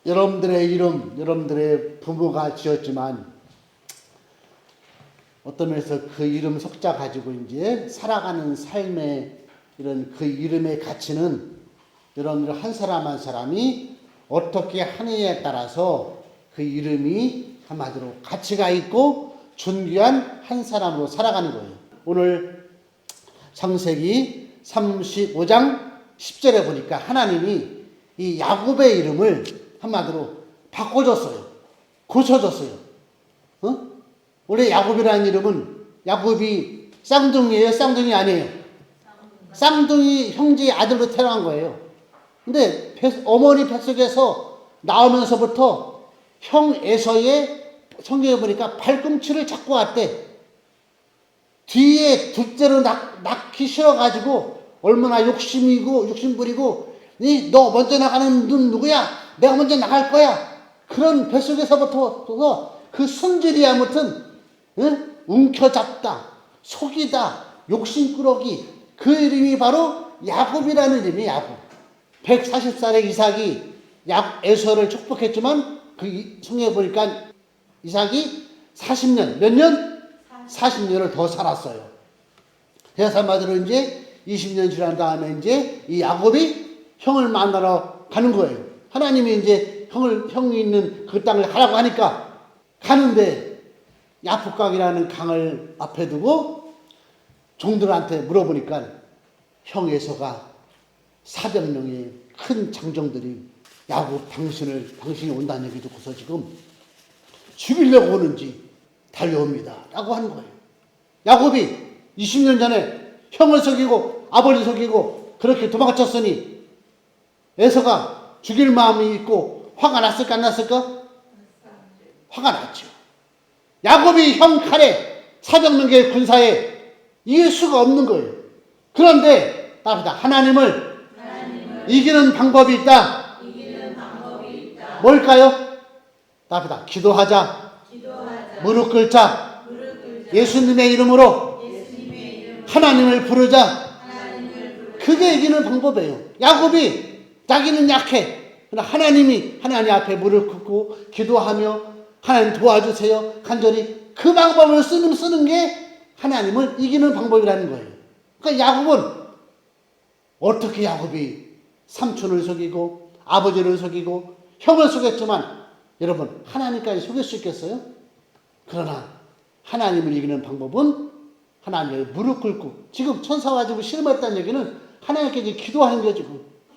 여러분들의 이름, 여러분들의 부모가 지었지만 어떤 면에서 그 이름 석자 가지고 이제 살아가는 삶의 이런 그 이름의 가치는 여러분들 한 사람 한 사람이 어떻게 하느냐에 따라서 그 이름이 한마디로 가치가 있고 존귀한 한 사람으로 살아가는 거예요. 오늘 창세기 35장 10절에 보니까 하나님이 이 야곱의 이름을 한마디로 바꿔줬어요. 고쳐줬어요. 원래 야곱이라는 이름은 야곱이 쌍둥이에요? 쌍둥이 아니에요? 쌍둥이 형제의 아들로 태어난 거예요. 근데 어머니 뱃속에서 나오면서부터 형 에서의 성경에 보니까 발꿈치를 잡고 왔대. 뒤에 둘째로 낳기 싫어가지고 얼마나 욕심부리고 너 먼저 나가는 눈 누구야? 내가 먼저 나갈 거야. 그런 뱃속에서부터 그 성질이 아무튼 움켜잡다, 속이다, 욕심꾸러기, 그 이름이 바로 야곱이라는 이름이에요. 야곱. 140살의 이삭이 에서를 축복했지만 그 성경에 보니까 이삭이 40년, 몇 년? 40년을 더 살았어요. 그래서 한마디로 이제 20년 지난 다음에 이제 이 야곱이 형을 만나러 가는 거예요. 하나님이 이제 형이 있는 그 땅을 가라고 하니까 가는데 야복강이라는 강을 앞에 두고 종들한테 물어보니까 형 에서가 400명의 큰 장정들이 야곱 당신이 온다는 얘기 듣고서 지금 죽이려고 오는지 달려옵니다 라고 하는 거예요. 야곱이 20년 전에 형을 속이고 아버지를 속이고 그렇게 도망쳤으니 에서가 죽일 마음이 있고 화가 났을까 안 났을까? 화가 났죠. 야곱이 형 칼에 400명의 군사에 이길 수가 없는 거예요. 그런데 답이다. 하나님을 이기는 방법이 있다. 뭘까요? 답이다. 기도하자. 무릎 꿇자. 예수님의 이름으로 하나님을 부르자. 그게 이기는 방법이에요. 야곱이 자기는 약해. 그러나 하나님 앞에 무릎 꿇고 기도하며 하나님 도와주세요. 간절히 그 방법을 쓰는 게 하나님을 이기는 방법이라는 거예요. 그러니까 야곱은 어떻게 야곱이 삼촌을 속이고 아버지를 속이고 형을 속였지만 여러분 하나님까지 속일 수 있겠어요? 그러나 하나님을 이기는 방법은 하나님을 무릎 꿇고 지금 천사 가지고 실험했다는 얘기는 하나님께 기도하는 거죠.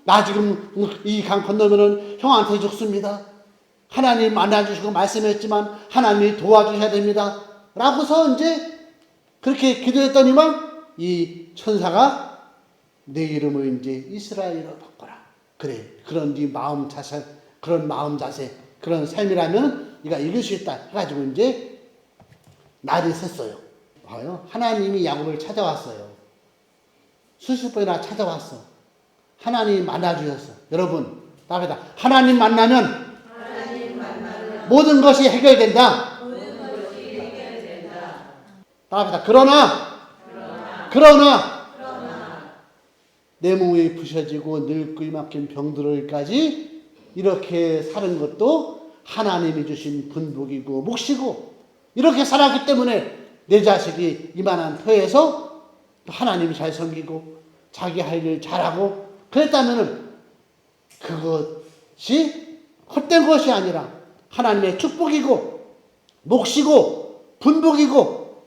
나 지금 이 강 건너면은 형한테 죽습니다. 하나님 만나주시고 말씀했지만 하나님이 도와주셔야 됩니다. 라고서 이제 그렇게 기도했더니만 이 천사가 내 이름을 이제 이스라엘로 바꿔라. 그래. 그런 네 마음 자세, 그런 삶이라면 네가 이길 수 있다. 해가지고 이제 날이 샜어요. 봐요. 하나님이 야곱을 찾아왔어요. 수십 번이나 찾아왔어. 하나님이 만나주셨어. 여러분, 답이다. 하나님 만나면 모든 것이 해결된다. 답이다. 그러나 내 몸이 부셔지고 늙고 막힌 병들을까지 이렇게 사는 것도 하나님이 주신 분복이고 몫이고 이렇게 살았기 때문에 내 자식이 이만한 터에서 하나님이 잘 섬기고 자기 할 일 잘하고 그랬다면은 그것이 헛된 것이 아니라 하나님의 축복이고 몫이고 분복이고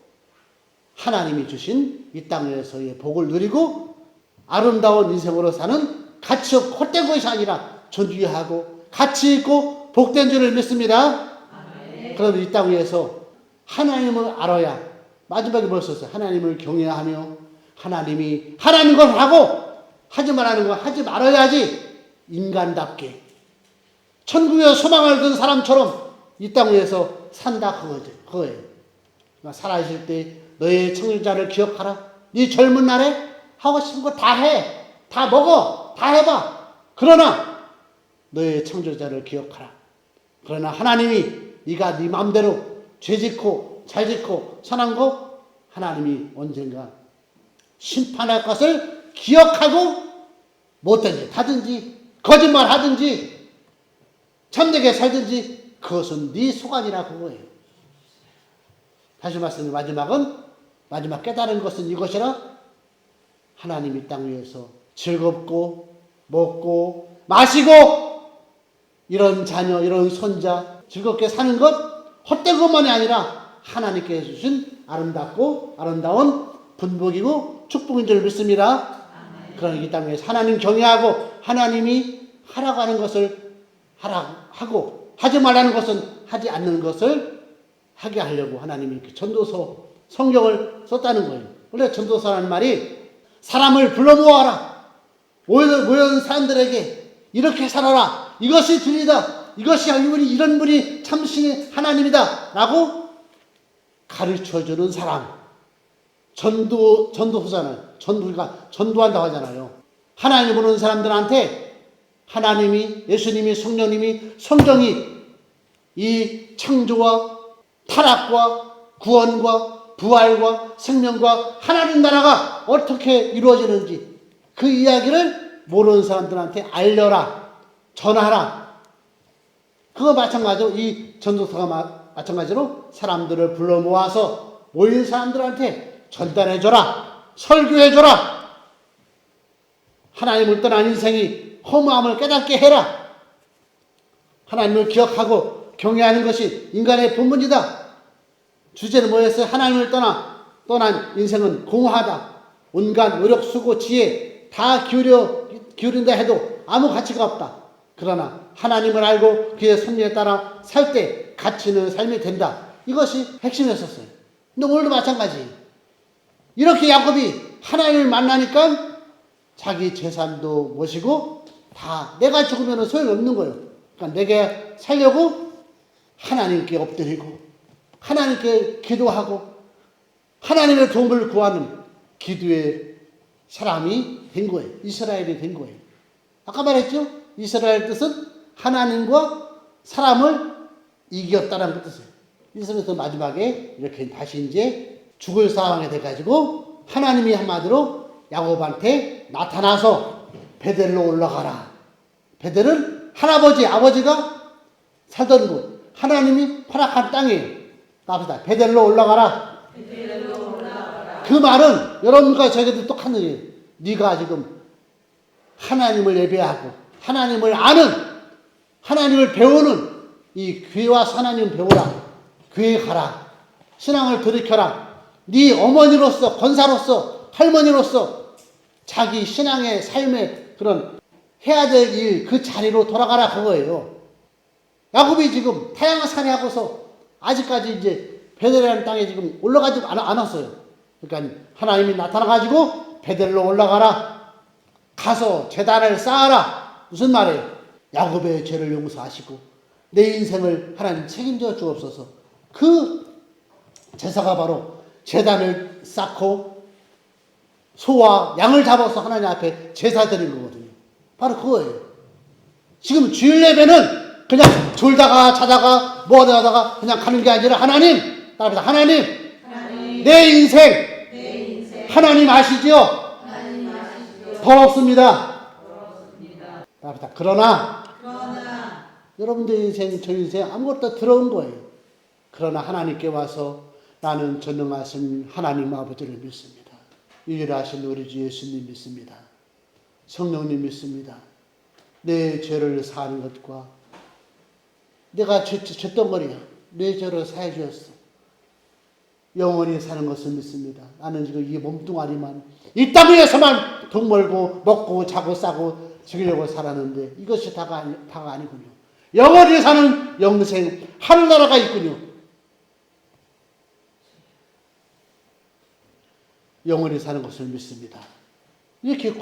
하나님이 주신 이 땅에서의 복을 누리고 아름다운 인생으로 사는 가치 없고 헛된 것이 아니라 존귀하고 가치 있고 복된 줄을 믿습니다. 그럼 이 땅 위에서 하나님을 알아야 마지막에 뭘 썼어요? 하나님을 경외하며 하나님이 하나님 걸 하고 하지 말라는 거 하지 말아야지 인간답게 천국의 소망을 든 사람처럼 이 땅 위에서 산다 그거예요. 살아있을 때 너의 청자를 기억하라. 네 젊은 날에 하고 싶은 거 다 해. 다 먹어. 다 해봐. 그러나 너의 창조자를 기억하라. 그러나 하나님이 네가 네 마음대로 죄짓고 잘짓고 선한 거 하나님이 언젠가 심판할 것을 기억하고 못된 짓 하든지 거짓말 하든지 참되게 살든지 그것은 네 소관이라 그거예요. 다시 말씀드리면 마지막 깨달은 것은 이것이라. 하나님 이 땅 위에서 즐겁고 먹고 마시고 이런 자녀 이런 손자 즐겁게 사는 것 헛된 것만이 아니라 하나님께 주신 아름다운 분복이고 축복인 줄 믿습니다. 그러나 이 땅 위에서 하나님 경외하고 하나님이 하라고 하는 것을 하고 하지 말라는 것은 하지 않는 것을 하게 하려고 하나님이 이렇게 전도서 성경을 썼다는 거예요. 원래 전도서라는 말이 사람을 불러 모아라. 모여든 사람들에게 이렇게 살아라. 이것이 진리다. 이것이 이런 분이 참신의 하나님이다. 라고 가르쳐주는 사람. 전도서잖아요. 우리가 전도한다고 하잖아요. 하나님 보는 사람들한테 하나님이, 예수님이, 성령님이, 성경이 이 창조와 타락과 구원과 부활과 생명과 하나님 나라가 어떻게 이루어지는지 그 이야기를 모르는 사람들한테 알려라, 전하라. 그거 마찬가지로 이 전도서가 마찬가지로 사람들을 불러 모아서 모인 사람들한테 전달해줘라, 설교해줘라. 하나님을 떠난 인생이 허무함을 깨닫게 해라. 하나님을 기억하고 경외하는 것이 인간의 본분이다. 주제는 뭐였어요? 하나님을 떠난 인생은 공허하다. 온갖 노력, 수고, 지혜 다 기울인다 해도 아무 가치가 없다. 그러나 하나님을 알고 그의 섭리에 따라 살 때 가치 있는 삶이 된다. 이것이 핵심이었었어요. 근데 오늘도 마찬가지. 이렇게 야곱이 하나님을 만나니까 자기 재산도 모시고 다 내가 죽으면 소용없는 거예요. 그러니까 내게 살려고 하나님께 엎드리고 하나님께 기도하고 하나님의 도움을 구하는 기도의 사람이 된 거예요. 이스라엘이 된 거예요. 아까 말했죠? 이스라엘 뜻은 하나님과 사람을 이겼다는 뜻이에요. 이스라엘에서 마지막에 이렇게 다시 이제 죽을 상황이 돼가지고 하나님이 한마디로 야곱한테 나타나서 베델로 올라가라. 베델은 아버지가 살던 곳, 하나님이 허락한 땅이에요. 나옵니다. 베델로 올라가라. 그 말은 여러분과 저에게도 똑같은 일이에요. 네가 지금 하나님을 예배하고 하나님을 아는, 하나님을 배우는 이 교회와 하나님을 배우라. 교회 가라. 신앙을 돌이켜라. 네 어머니로서, 권사로서, 할머니로서 자기 신앙의 삶의 그런 해야 될 일, 그 자리로 돌아가라 그거예요. 야곱이 지금 타향을 살해하고서 아직까지 이제 베델이라는 땅에 지금 올라가지 않았어요. 그러니까 하나님이 나타나가지고 베델로 올라가라. 가서 제단을 쌓아라. 무슨 말이에요? 야곱의 죄를 용서하시고 내 인생을 하나님 책임져 주옵소서. 그 제사가 바로 제단을 쌓고 소와 양을 잡아서 하나님 앞에 제사 드린 거거든요. 바로 그거예요. 지금 주일 예배는 그냥 졸다가 자다가 뭐 하다가 그냥 가는 게 아니라 하나님, 하나님, 내 인생 하나님 아시죠? 더럽습니다. 그러나 여러분들 인생, 저 인생 아무것도 더러운 거예요. 그러나 하나님께 와서 나는 전능하신 하나님 아버지를 믿습니다. 일하신 우리 주 예수님 믿습니다. 성령님 믿습니다. 내 죄를 사하는 것과 내가 죄덩어리야. 내 죄를 사해 주었어. 영원히 사는 것을 믿습니다. 나는 지금 이 몸뚱아리만 이 땅 위에서만 돈 벌고 먹고 자고 싸고 죽이려고 살았는데 이것이 다가 아니군요. 영원히 사는 영생 하늘나라가 있군요. 영원히 사는 것을 믿습니다. 이렇게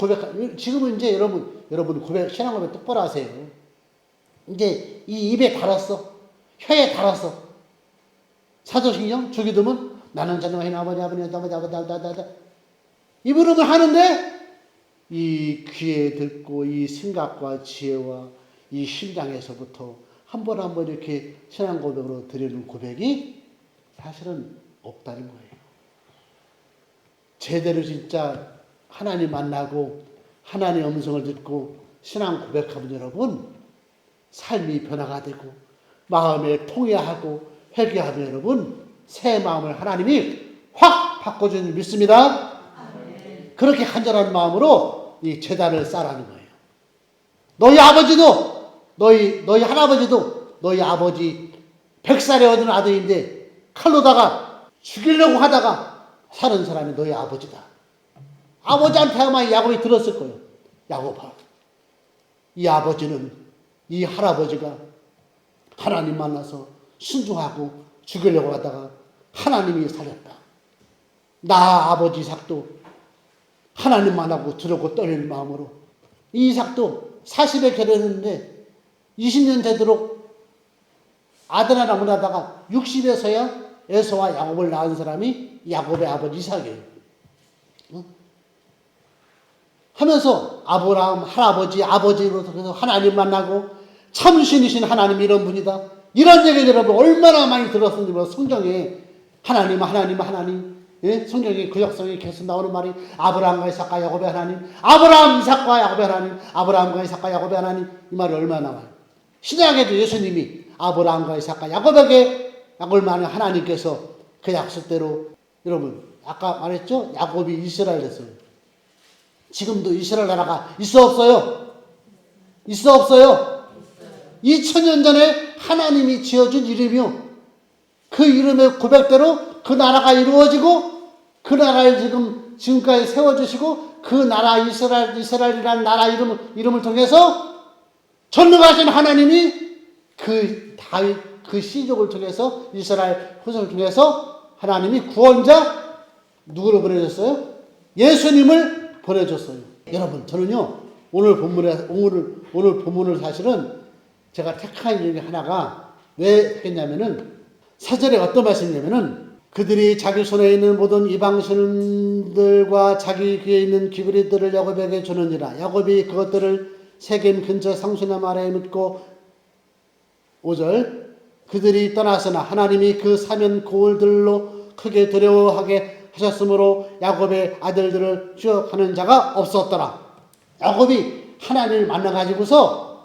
지금은 이제 여러분 신앙 고백 똑바로 하세요. 이제 이 입에 달았어. 혀에 달았어. 사도신경 주기도문 나는 전능하신 아버지 이 부름을 하는데 이 귀에 듣고 이 생각과 지혜와 이 심장에서부터 한 번 한 번 이렇게 신앙 고백으로 드리는 고백이 사실은 없다는 거예요. 제대로 진짜 하나님 만나고 하나님의 음성을 듣고 신앙 고백하면 여러분 삶이 변화가 되고 마음에 통회하고 회개하면 여러분 새 마음을 하나님이 확 바꿔주는 줄 믿습니다. 그렇게 간절한 마음으로 이 제단을 쌓으라는 거예요. 너희 아버지도 너희 할아버지도 너희 아버지 100살에 얻은 아들인데 칼로다가 죽이려고 하다가 사는 사람이 너희 아버지다. 아버지한테 아마 야곱이 들었을 거예요. 야곱아, 이 아버지는 이 할아버지가 하나님 만나서 순종하고 죽이려고 하다가 하나님이 살렸다. 나 아버지 이삭도 하나님 만나고 두렵고 떨리는 마음으로 이 이삭도 40에 결혼했는데 20년 되도록 아들 하나 못 하다가 60에서야 에서와 야곱을 낳은 사람이 야곱의 아버지 이삭이에요. 하면서 아브라함 할아버지 아버지로서 하나님 만나고 참신이신 하나님 이런 분이다. 이런 얘기를 여러분 얼마나 많이 들었는지 몰라. 성경에 하나님 예? 성경에 구약성에 계속 나오는 말이 아브라함과 이삭과 야곱의 하나님, 아브라함 이삭과 야곱의 하나님, 아브라함과 이삭과 야곱의 하나님, 이 말이 얼마나 나와요. 신약에도 예수님이 아브라함과 이삭과 야곱을 말하는 하나님께서 그 약속대로 여러분 아까 말했죠? 야곱이 이스라엘 됐어요. 지금도 이스라엘 나라가 있어 없어요? 있어 없어요? 2000년 전에 하나님이 지어준 이름이요. 그 이름의 고백대로 그 나라가 이루어지고 그 나라를 지금까지 세워주시고 그 나라 이스라엘이라는 나라 이름을 통해서 전능하신 하나님이 그 다윗 그 시족을 통해서 이스라엘 후손을 통해서 하나님이 구원자 누구를 보내줬어요? 예수님을 보내줬어요. 여러분 저는요 오늘 본문을 사실은 제가 택한 이유 하나가 왜 했냐면은 4절에 어떤 말씀이냐면은 그들이 자기 손에 있는 모든 이방신들과 자기 귀에 있는 귀걸이들을 야곱에게 주느니라. 야곱이 그것들을 세겜 근처 상수남 아래에 묻고 5절 그들이 떠났으나 하나님이 그 사면 고울들로 크게 두려워하게 하셨으므로 야곱의 아들들을 추억하는 자가 없었더라. 야곱이 하나님을 만나가지고서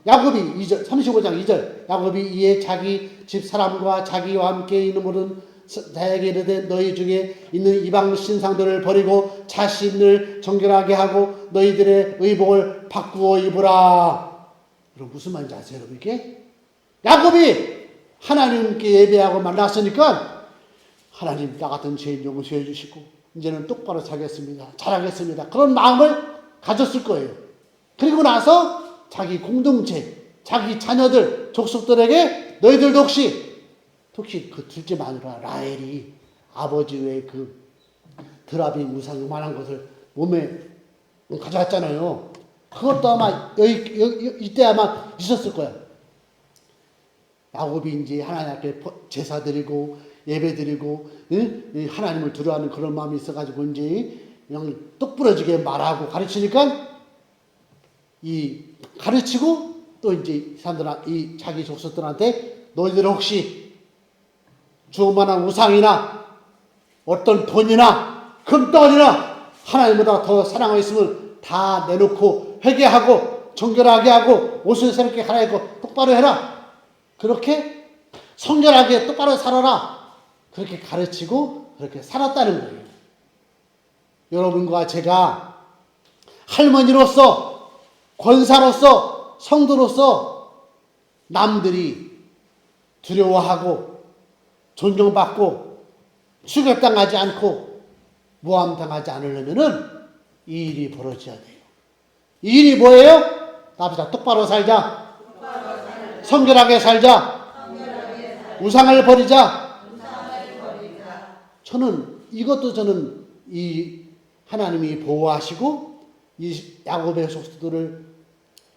야곱이 2절 35장 2절 야곱이 이에 자기 집 사람과 자기와 함께 있는 모든 자에게 이르되 너희 중에 있는 이방 신상들을 버리고 자신을 정결하게 하고 너희들의 의복을 바꾸어 입으라. 여러분 무슨 말인지 아세요? 여러분 이게 야곱이 하나님께 예배하고 만났으니까 하나님 나 같은 죄인 용서해 주시고 이제는 똑바로 살겠습니다. 잘하겠습니다. 그런 마음을 가졌을 거예요. 그리고 나서 자기 공동체, 자기 자녀들, 족속들에게 너희들도 혹시 그 둘째 마누라 라헬이 아버지 외에 그 드라비 우상 요만한 것을 몸에 가져왔잖아요. 그것도 아마 이때 아마 있었을 거야. 야곱이 이제 하나님 앞에 제사 드리고 예배 드리고 하나님을 두려워하는 그런 마음이 있어가지고 이제 그냥 똑부러지게 말하고 가르치니까 가르치고 또 이제 사람들 자기 족속들한테 너희들 혹시 주만한 우상이나 어떤 돈이나 금덩어리나 하나님보다 더 사랑하고 있으면 다 내놓고 회개하고 정결하게 하고 옷을 새롭게 갈아입고 똑바로 해라. 그렇게 성결하게 똑바로 살아라. 그렇게 가르치고 그렇게 살았다는 거예요. 여러분과 제가 할머니로서 권사로서 성도로서 남들이 두려워하고 존경받고 추격당하지 않고 모함당하지 않으려면은 이 일이 벌어져야 돼요. 이 일이 뭐예요? 나보다 똑바로 살자. 성결하게 살자. 우상을 버리자. 저는 이 하나님이 보호하시고 이 야곱의 족속들을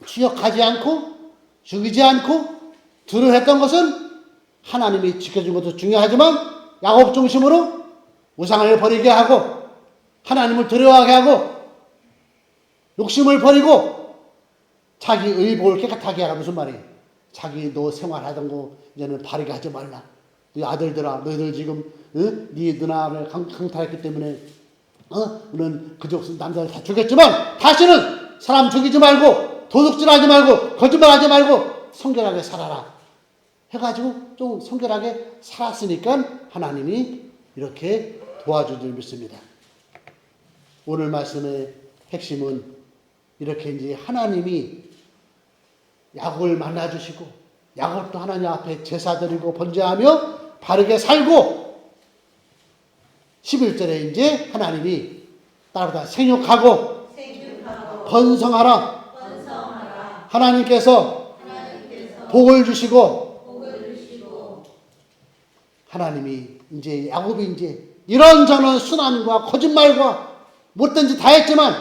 추격하지 않고 죽이지 않고 두려워했던 것은 하나님이 지켜준 것도 중요하지만 야곱 중심으로 우상을 버리게 하고 하나님을 두려워하게 하고 욕심을 버리고 자기 의복을 깨끗하게 하라. 무슨 말이에요? 자기 너 생활하던 거 이제는 바르게 하지 말라. 네 아들들아 너희들 지금 네 누나를 강탈했기 때문에 너는 그 족속 남자를 다 죽였지만 다시는 사람 죽이지 말고 도둑질하지 말고 거짓말하지 말고 성결하게 살아라 해가지고 좀 성결하게 살았으니까 하나님이 이렇게 도와준 줄 믿습니다. 오늘 말씀의 핵심은 이렇게 이제 하나님이 야곱을 만나주시고 야곱도 하나님 앞에 제사 드리고 번제하며 바르게 살고 11절에 이제 하나님이 따르다 생육하고 번성하라. 하나님께서 복을 주시고 하나님이 이제 야곱이 이제 이런저런 순환과 거짓말과 못된 짓 다 했지만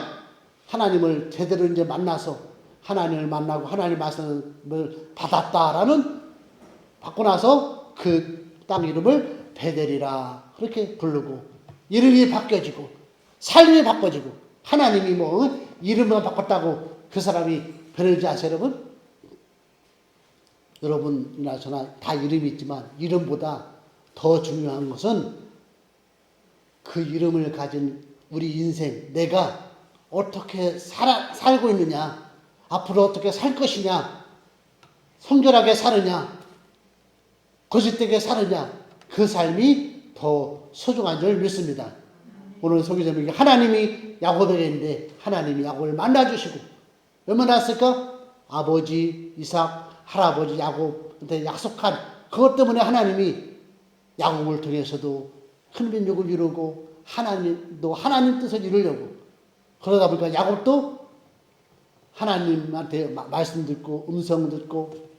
하나님을 제대로 이제 만나서 하나님을 만나고 하나님 말씀을 받았다라는 받고 나서 그 땅 이름을 베델이라 그렇게 부르고 이름이 바뀌어지고 삶이 바꿔지고 하나님이 뭐 이름만 바꿨다고 그 사람이 변하지 않아요, 여러분? 여러분이나 저나 다 이름이 있지만 이름보다 더 중요한 것은 그 이름을 가진 우리 인생, 내가 어떻게 살고 있느냐, 앞으로 어떻게 살 것이냐, 성결하게 사느냐, 거짓되게 사느냐, 그 삶이 더 소중한 줄 믿습니다. 오늘 소개 제목이 하나님이 야곱에게 있는데 하나님이 야곱을 만나주시고 왜 만났을까? 아버지 이삭, 할아버지 야곱한테 약속한 그것 때문에 하나님이 야곱을 통해서도 큰 민족을 이루고 하나님도 하나님 뜻을 이루려고 그러다 보니까 야곱도 하나님한테 말씀 듣고 음성 듣고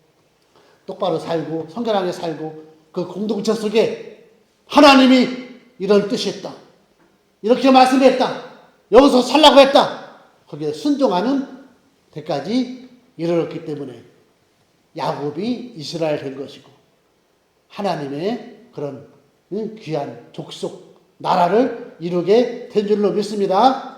똑바로 살고 성결하게 살고 그 공동체 속에 하나님이 이런 뜻이 있다. 이렇게 말씀했다. 여기서 살라고 했다. 거기에 순종하는 데까지 이르렀기 때문에 야곱이 이스라엘 된 것이고 하나님의 그런 귀한 족속 나라를 이루게 된 줄로 믿습니다.